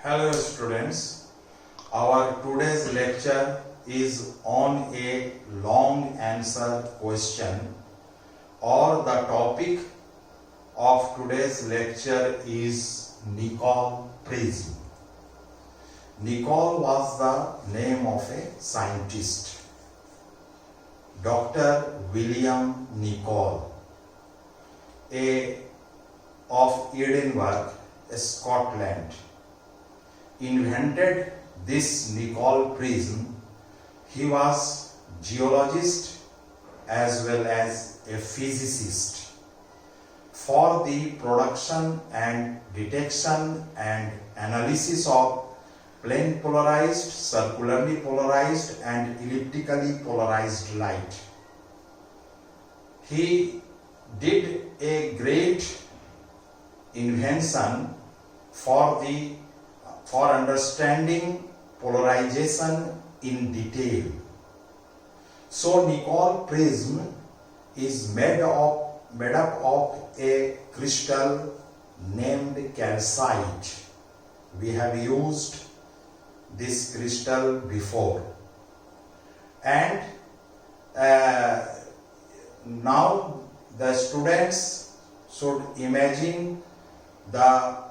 Hello students, our today's lecture is on a long answer question, or the topic of today's lecture is Nicol prism. Nicol was the name of a scientist, Dr. William Nicol, of Edinburgh, Scotland, invented this Nicol prism. He was geologist as well as a physicist. For the production and detection and analysis of plane polarized, circularly polarized and elliptically polarized light, he did a great invention for understanding polarization in detail. So Nicol prism is made up of a crystal named calcite. We have used this crystal before, and now the students should imagine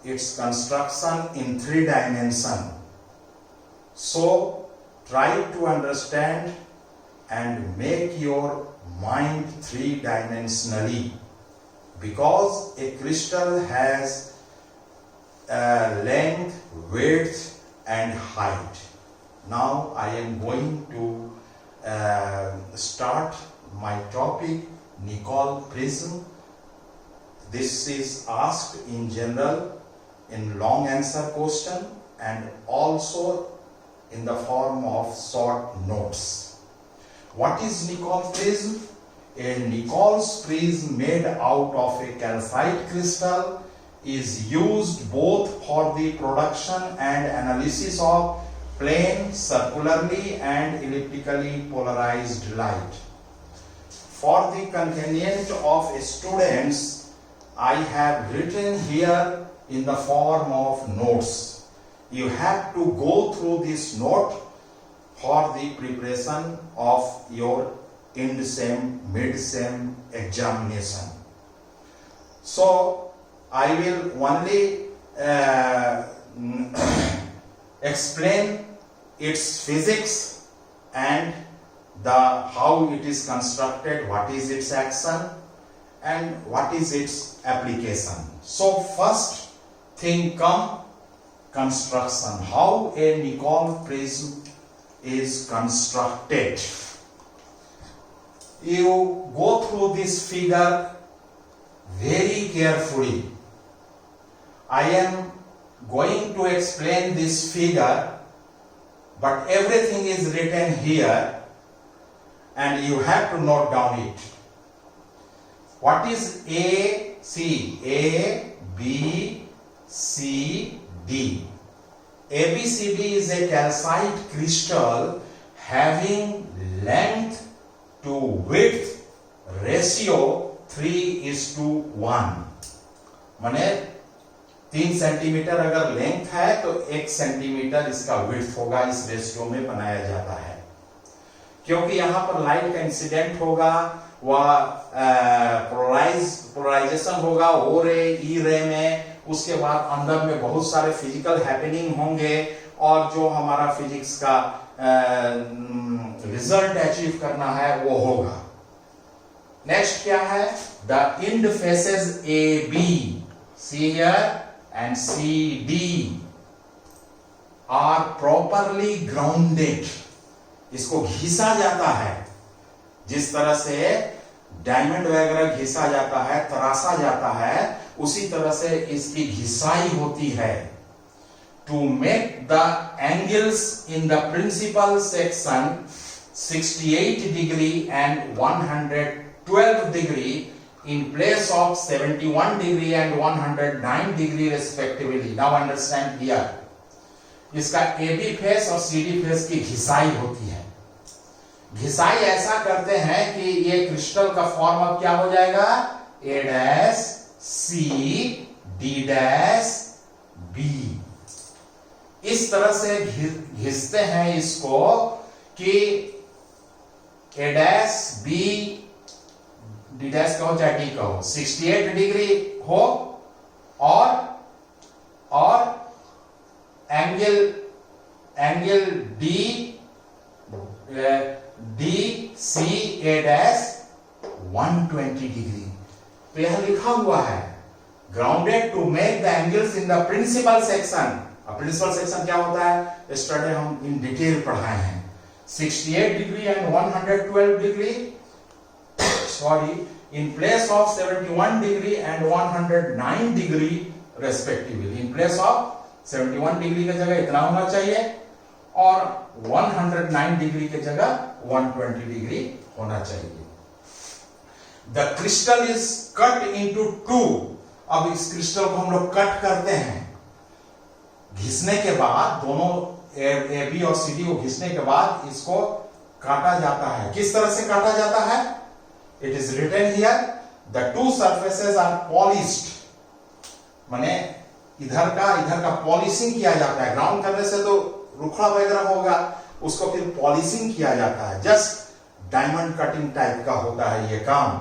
its construction in 3 dimensions. So try to understand and make your mind 3-dimensionally, because a crystal has length, width and height. Now I am going to start my topic, Nicol prism. This is asked in general in long answer question and also in the form of short notes. What is Nicol prism? A Nicol's prism made out of a calcite crystal is used both for the production and analysis of plane, circularly and elliptically polarized light. For the convenience of students, I have written here in the form of notes. You have to go through this note for the preparation of your end-sem, mid-sem examination. So I will only explain its physics and how it is constructed, what is its action and what is its application. So first thing come, construction. How a Nicol prism is constructed. You go through this figure very carefully. I am going to explain this figure, but everything is written here and you have to note down it. What is A, C? A, B, C, D. ABCD is a calcite crystal having length to width ratio 3:1. माने 3 centimetre अगर length है तो 1 centimetre इसका width होगा, इस ratio में बनाया जाता है। क्योंकि यहां पर लाइट का इंसिडेंट होगा, वह पोलराइजेशन होगा ओ रे ई रे में, उसके बाद अंदर में बहुत सारे फिजिकल हैपनिंग होंगे और जो हमारा फिजिक्स का रिजल्ट अचीव करना है वो होगा। नेक्स्ट क्या है? The end faces A B, C here and C D are properly grounded. इसको घिसा जाता है, जिस तरह से डायमंड वगैरह घिसा जाता है, तराशा जाता है, उसी तरह से इसकी घिसाई होती है। To make the angles in the principal section 68 degree and 112 degree in place of 71 degree and 109 degree respectively. Now understand here. इसका AB फेस और CD फेस की घिसाई होती है। घिसाई ऐसा करते हैं कि ये क्रिस्टल का फॉर्म अब क्या हो जाएगा? A dash C D dash B। इस तरह से घिसते हैं इसको कि A dash B D dash कहो चाहे डी कहो 68 डिग्री हो और angle D C A dash 120 degree. तो यहां लिखा हुआ है grounded to make the angles in the principal section. Principal section क्या होता है, यस्टरडे हम इन डिटेल पढ़ाए हैं। 68 degree and 112 degree in place of 71 degree and 109 degree respectively। in place of 71 degree की जगह इतना होना चाहिए और 109 डिग्री की जगह 120 डिग्री होना चाहिए। The crystal is cut into two। अब इस क्रिस्टल को हम लोग कट करते हैं, घिसने के बाद दोनों ए बी और सी डी को घिसने के बाद इसको काटा जाता है। किस तरह से काटा जाता है? It is written here, the two surfaces are polished। माने इधर का पॉलिशिंग किया जाता है। ग्राउंड करने से तो रुखड़ा वगैरह होगा, उसको फिर पॉलिशिंग किया जाता है। जस्ट डायमंड कटिंग टाइप का होता है ये काम।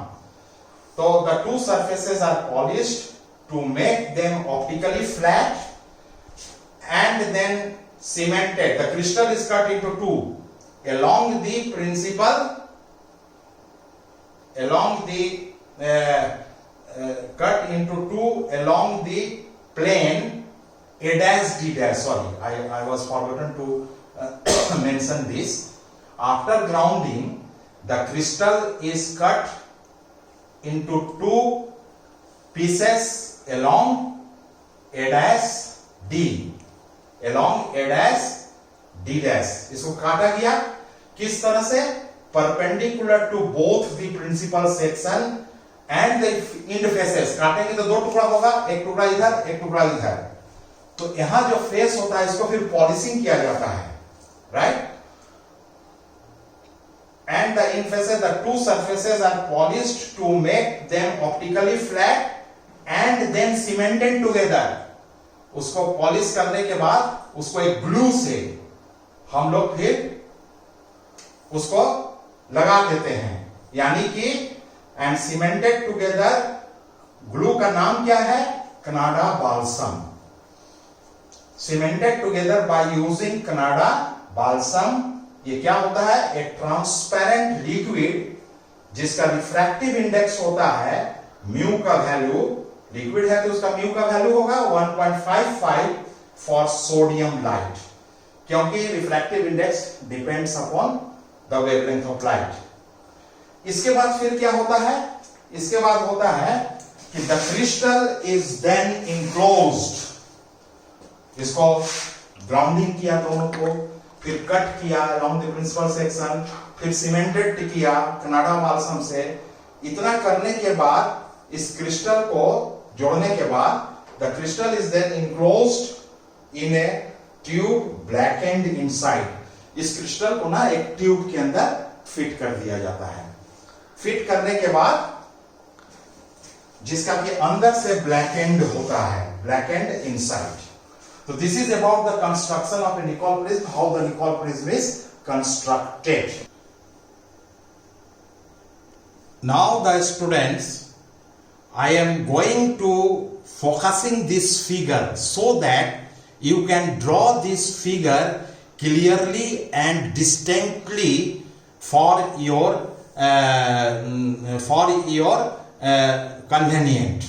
तो the two surfaces are polished to make them optically flat and then cemented। The crystal is cut into two along the principal, cut into two along the plane A dash D dash। Sorry, I was forgotten to mention this। After grounding, the crystal is cut into two pieces along A dash D, along A dash D dash। इसको काटा गया किस तरह से? Perpendicular to both the principal section and the end faces। काटेंगे तो दो टुकड़ा होगा, एक टुकड़ा इधर एक टुकड़ा इधर। तो यहां जो फेस होता है इसको फिर पॉलिशिंग किया जाता है, right. And the end faces, the two surfaces are polished to make them optically flat and then cemented together। उसको पॉलिश करने के बाद उसको एक ग्लू से हम लोग फिर उसको लगा देते हैं, यानी कि एंड सीमेंटेड टुगेदर। ग्लू का नाम क्या है? Canada balsam. Cemented together by using Canada balsam. ये क्या होता है? एक ट्रांसपेरेंट लिक्विड जिसका रिफ्रैक्टिव इंडेक्स होता है म्यू का वैल्यू, लिक्विड है तो उसका म्यू का वैल्यू होगा 1.55 फॉर सोडियम लाइट, क्योंकि refractive index depends upon the wavelength of light. इसके बाद फिर क्या होता है? इसके बाद होता है कि the crystal is then enclosed. इसको ग्राउंडिंग किया दोनों को, फिर कट किया अलोंग द प्रिंसिपल सेक्शन, फिर सीमेंटेड किया कनाडा बाल्सम से। इतना करने के बाद इस क्रिस्टल को जोड़ने के बाद the crystal is then enclosed in a tube blackened inside. इस क्रिस्टल को ना एक ट्यूब के अंदर फिट कर दिया जाता है। फिट करने के बाद जिसका कि अंदर से ब्लैकेंड होता है, blanket inside. So this is about the construction of a Nicol prism, how the Nicol prism is constructed. Now the students, I am going to focusing this figure so that you can draw this figure clearly and distinctly for your convenient.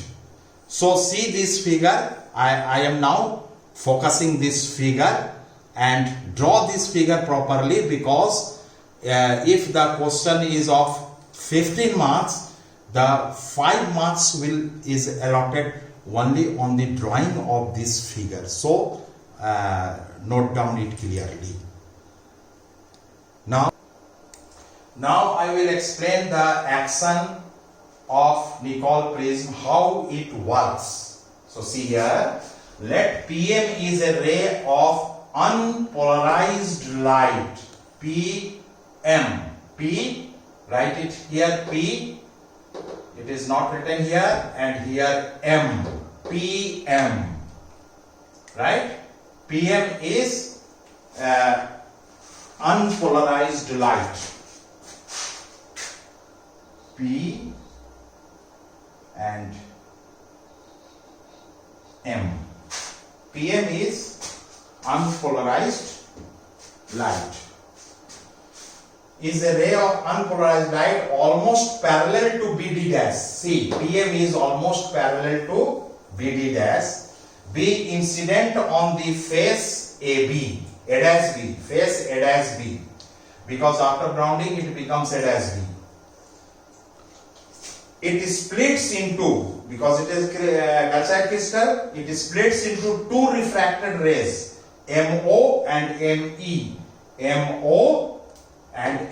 So see this figure. I am now focusing this figure and draw this figure properly, because if the question is of 15 marks, the 5 marks is allotted only on the drawing of this figure. So note down it clearly. Now I will explain the action of Nicol prism, how it works. So see here, let PM is a ray of unpolarized light. PM. P, write it here P. It is not written here, and here M. PM. Right? PM is unpolarized light. P and M. PM is unpolarized light. Is a ray of unpolarized light almost parallel to BD dash. See, PM is almost parallel to BD dash. Be incident on the face AB, A dash B, face A dash B, because after grounding it becomes A dash B. It splits into, because it is calcite crystal, it splits into two refracted rays, MO and ME. MO and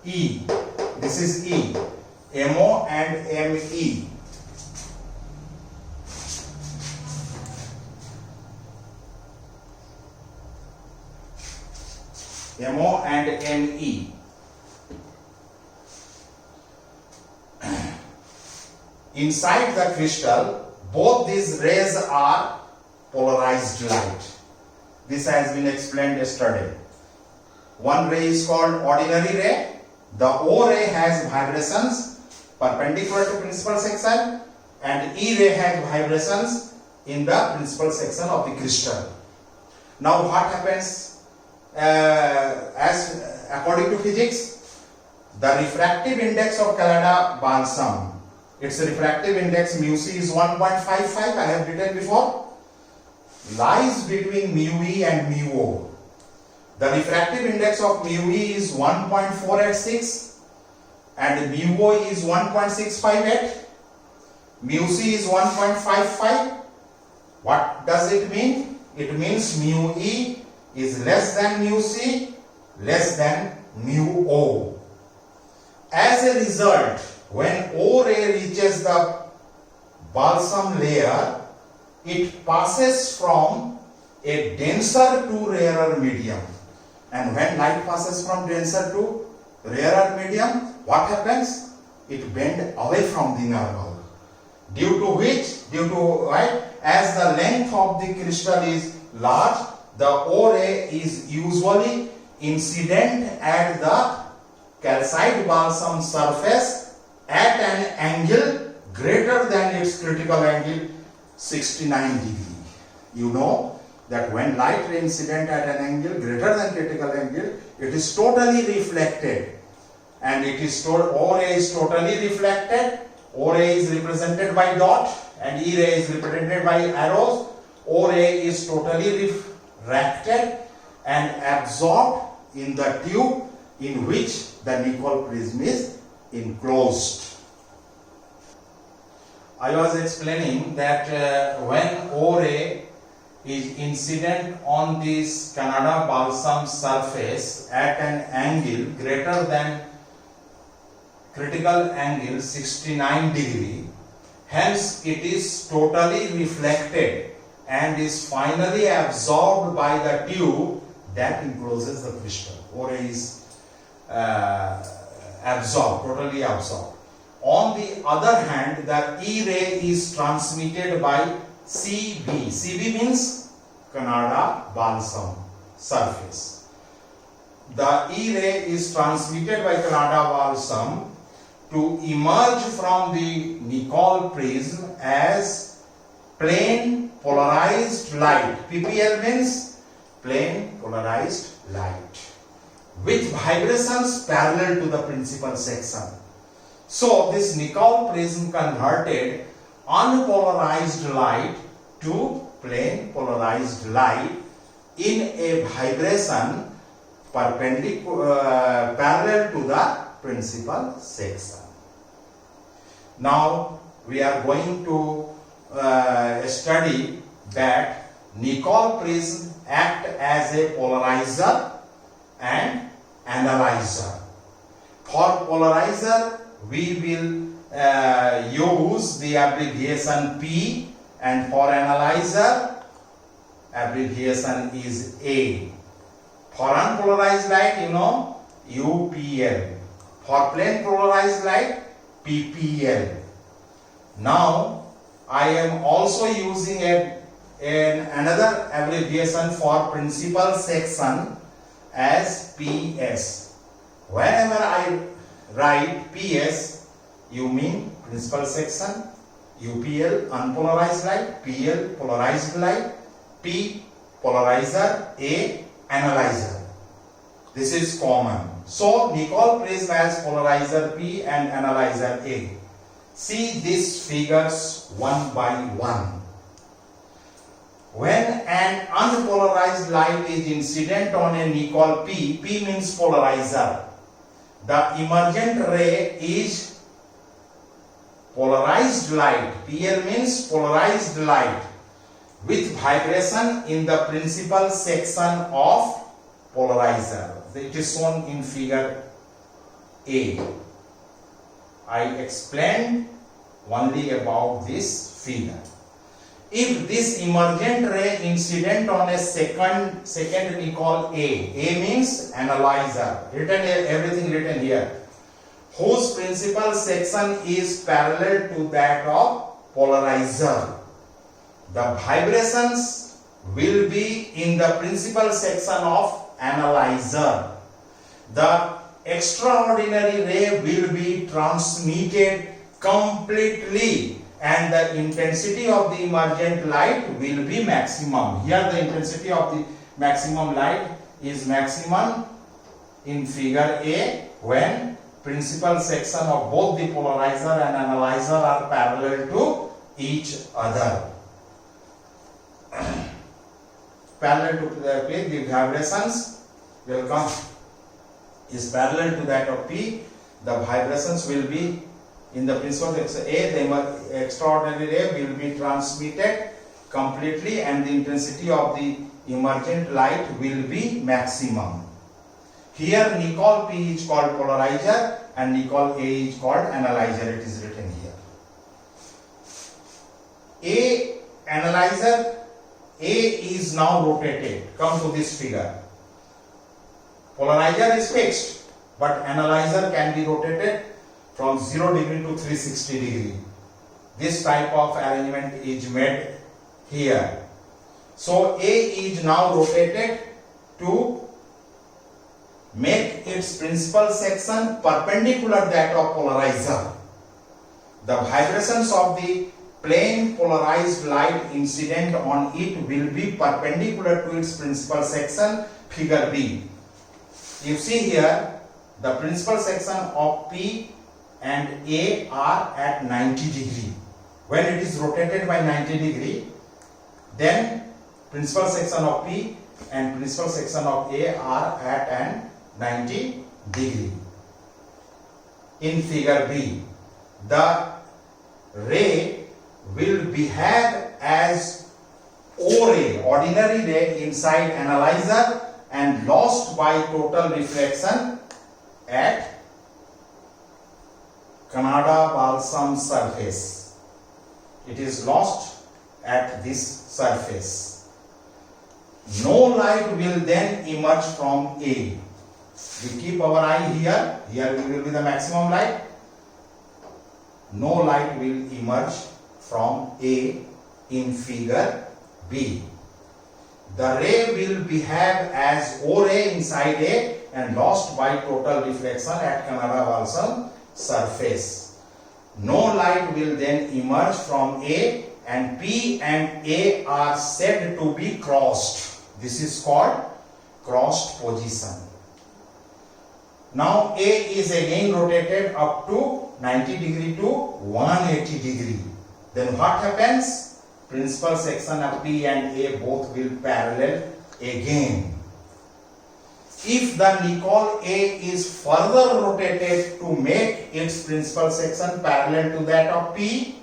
ME. This is E. MO and ME. MO and ME. Inside the crystal, both these rays are polarized light. This has been explained yesterday. One ray is called ordinary ray. The O ray has vibrations perpendicular to principal section, and E ray has vibrations in the principal section of the crystal. Now what happens? As according to physics, the refractive index of Calada balsam, its refractive index mu c is 1.55, I have written before, lies between mu e and mu o. The refractive index of mu e is 1.486 and mu o is 1.658. Mu c is 1.55. What does it mean? It means mu e is less than mu c, less than mu o. As a result, when O ray reaches the balsam layer, it passes from a denser to rarer medium. And when light passes from denser to rarer medium, what happens? It bends away from the inner bulb. Due to as the length of the crystal is large, the O ray is usually incident at the calcite balsam surface at an angle greater than its critical angle 69 degree. You know that when light ray incident at an angle greater than critical angle, it is totally reflected, and it is O ray is totally reflected. O ray is represented by dot and E ray is represented by arrows. O ray is totally refracted and absorbed in the tube in which the Nicol prism is enclosed. I was explaining that when O ray is incident on this Canada balsam surface at an angle greater than critical angle 69 degree, hence it is totally reflected and is finally absorbed by the tube that encloses the crystal. O ray is absorbed, totally absorbed. On the other hand, the E ray is transmitted by CB. CB means Canada balsam surface. The E ray is transmitted by Canada balsam to emerge from the Nicol prism as plane polarized light. PPL means plane polarized light with vibrations parallel to the principal section. So this Nicol prism converted unpolarized light to plane polarized light in a vibration parallel to the principal section. Now we are going to study that Nicol prism act as a polarizer and analyzer. For polarizer, we will use the abbreviation P, and for analyzer, abbreviation is A. For unpolarized light, you know, UPL. For plane polarized light, PPL. Now, I am also using a another abbreviation for principal section as PS. Whenever I write PS, you mean principal section, UPL unpolarized light, PL polarized light, P polarizer, A analyzer. This is common. So Nicol prism has polarizer P and analyzer A. See these figures one by one. When an unpolarized light is incident on a Nicol P, P means polarizer. The emergent ray is polarized light. PL means polarized light with vibration in the principal section of polarizer. It is shown in figure A. I explained only about this figure. If this emergent ray incident on a second Nicol A means analyzer, everything written here, whose principal section is parallel to that of polarizer, the vibrations will be in the principal section of analyzer. The extraordinary ray will be transmitted completely and the intensity of the emergent light will be maximum. Here the intensity of the maximum light is maximum in figure A when principal section of both the polarizer and analyzer are parallel to each other. Parallel to the P, the vibrations will come is parallel to that of P. The vibrations will be in the principal section A. The extraordinary ray will be transmitted completely and the intensity of the emergent light will be maximum. Here Nicol P is called polarizer and Nicol A is called analyzer. It is written here. A analyzer, A is now rotated. Come to this figure. Polarizer is fixed, but analyzer can be rotated from 0 degree to 360 degree. This type of arrangement is made here. So A is now rotated to make its principal section perpendicular that of polarizer. The vibrations of the plane polarized light incident on it will be perpendicular to its principal section, figure B. You see here the principal section of P and A are at 90 degree. When it is rotated by 90 degree, then principal section of P and principal section of A are at an 90 degree. In figure B, the ray will behave as O ray, ordinary ray inside analyzer and lost by total reflection at Canada balsam surface. It is lost at this surface. No light will then emerge from A. We keep our eye here. Here will be the maximum light. No light will emerge from A in figure B. The ray will behave as O ray inside A and lost by total reflection at Canada balsam surface. No light will then emerge from A and P and A are said to be crossed. This is called crossed position. Now A is again rotated up to 90 degree to 180 degree. Then what happens? Principal section of P and A both will parallel again. If the Nicol A is further rotated to make its principal section parallel to that of P,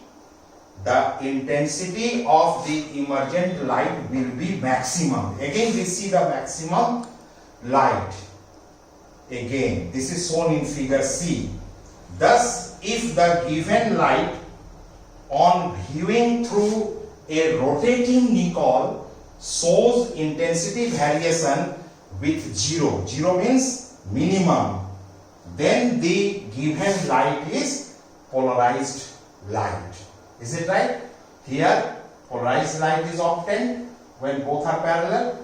the intensity of the emergent light will be maximum. Again we see the maximum light. Again, this is shown in figure C. Thus, if the given light on viewing through a rotating Nicol shows intensity variation with 0, 0 means minimum, then the given light is polarized light. Is it right? Here polarized light is obtained when both are parallel.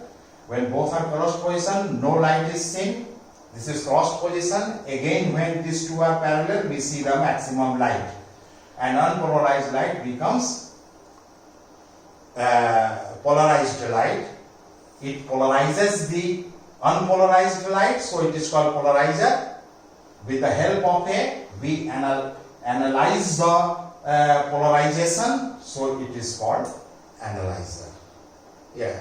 When both are cross position, no light is seen. This is cross position. Again, when these two are parallel, we see the maximum light. And unpolarized light becomes polarized light. It polarizes the unpolarized light, so it is called polarizer. With the help of a, we analyze the polarization, so it is called analyzer. Yeah.